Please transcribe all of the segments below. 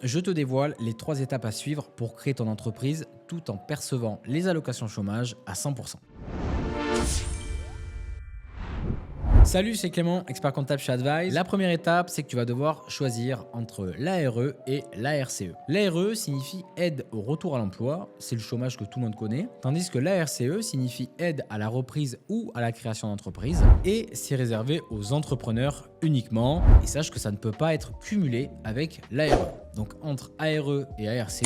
Je te dévoile les 3 étapes à suivre pour créer ton entreprise tout en percevant les allocations chômage à 100%. Salut, c'est Clément, expert comptable chez Advice. La première étape, c'est que tu vas devoir choisir entre l'ARE et l'ARCE. L'ARE signifie aide au retour à l'emploi, c'est le chômage que tout le monde connaît, tandis que l'ARCE signifie aide à la reprise ou à la création d'entreprise, et c'est réservé aux entrepreneurs uniquement. Et sache que ça ne peut pas être cumulé avec l'ARE. Donc entre ARE et ARCE,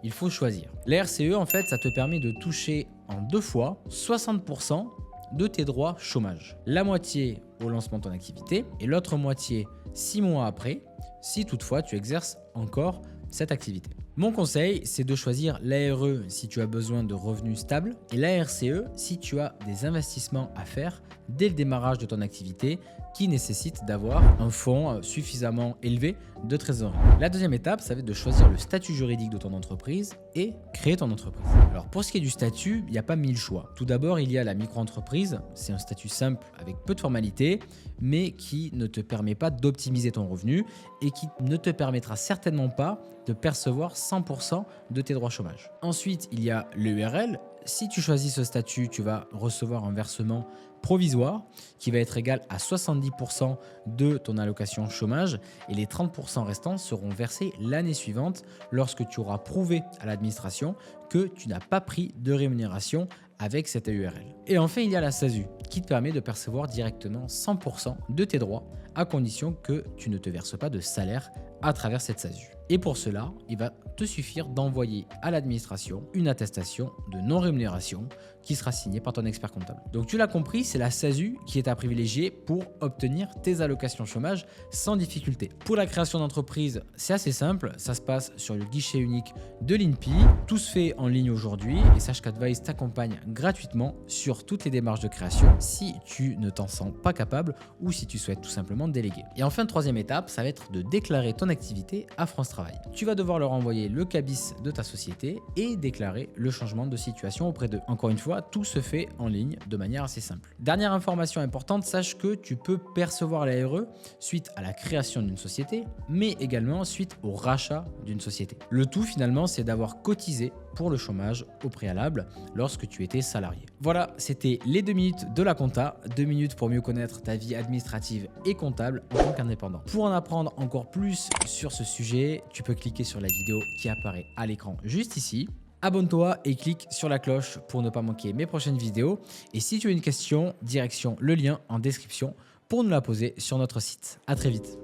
il faut choisir. L'ARCE, en fait, ça te permet de toucher en 2 fois 60% de tes droits chômage. La moitié au lancement de ton activité et l'autre moitié 6 mois après, si toutefois tu exerces encore cette activité. Mon conseil, c'est de choisir l'ARE si tu as besoin de revenus stables et l'ARCE si tu as des investissements à faire dès le démarrage de ton activité qui nécessite d'avoir un fonds suffisamment élevé de trésorerie. La deuxième étape, ça va être de choisir le statut juridique de ton entreprise et créer ton entreprise. Alors pour ce qui est du statut, il n'y a pas 1000 choix. Tout d'abord, il y a la micro-entreprise. C'est un statut simple avec peu de formalités, mais qui ne te permet pas d'optimiser ton revenu et qui ne te permettra certainement pas de percevoir 100% de tes droits chômage. Ensuite, il y a l'EURL. Si tu choisis ce statut, tu vas recevoir un versement provisoire qui va être égal à 70% de ton allocation chômage et les 30% restants seront versés l'année suivante lorsque tu auras prouvé à l'administration que tu n'as pas pris de rémunération avec cette EURL. Et enfin, il y a la SASU qui te permet de percevoir directement 100% de tes droits à condition que tu ne te verses pas de salaire à travers cette SASU. Et pour cela, il va te suffire d'envoyer à l'administration une attestation de non-rémunération qui sera signée par ton expert comptable. Donc tu l'as compris, c'est la SASU qui est à privilégier pour obtenir tes allocations chômage sans difficulté. Pour la création d'entreprise, c'est assez simple, ça se passe sur le guichet unique de l'INPI. Tout se fait en ligne aujourd'hui et sache qu'Advice t'accompagne gratuitement sur toutes les démarches de création si tu ne t'en sens pas capable ou si tu souhaites tout simplement déléguer. Et enfin, troisième étape, ça va être de déclarer ton activité à France Travail. Tu vas devoir leur envoyer le cabis de ta société et déclarer le changement de situation auprès d'eux. Encore une fois, tout se fait en ligne de manière assez simple. Dernière information importante, sache que tu peux percevoir l'ARE suite à la création d'une société, mais également suite au rachat d'une société. Le tout finalement, c'est d'avoir cotisé pour le chômage au préalable lorsque tu étais salarié. Voilà, c'était les 2 minutes de la compta, 2 minutes pour mieux connaître ta vie administrative et comptable en tant qu'indépendant. Pour en apprendre encore plus sur ce sujet, tu peux cliquer sur la vidéo qui apparaît à l'écran juste ici. Abonne-toi et clique sur la cloche pour ne pas manquer mes prochaines vidéos. Et si tu as une question, direction le lien en description pour nous la poser sur notre site. À très vite.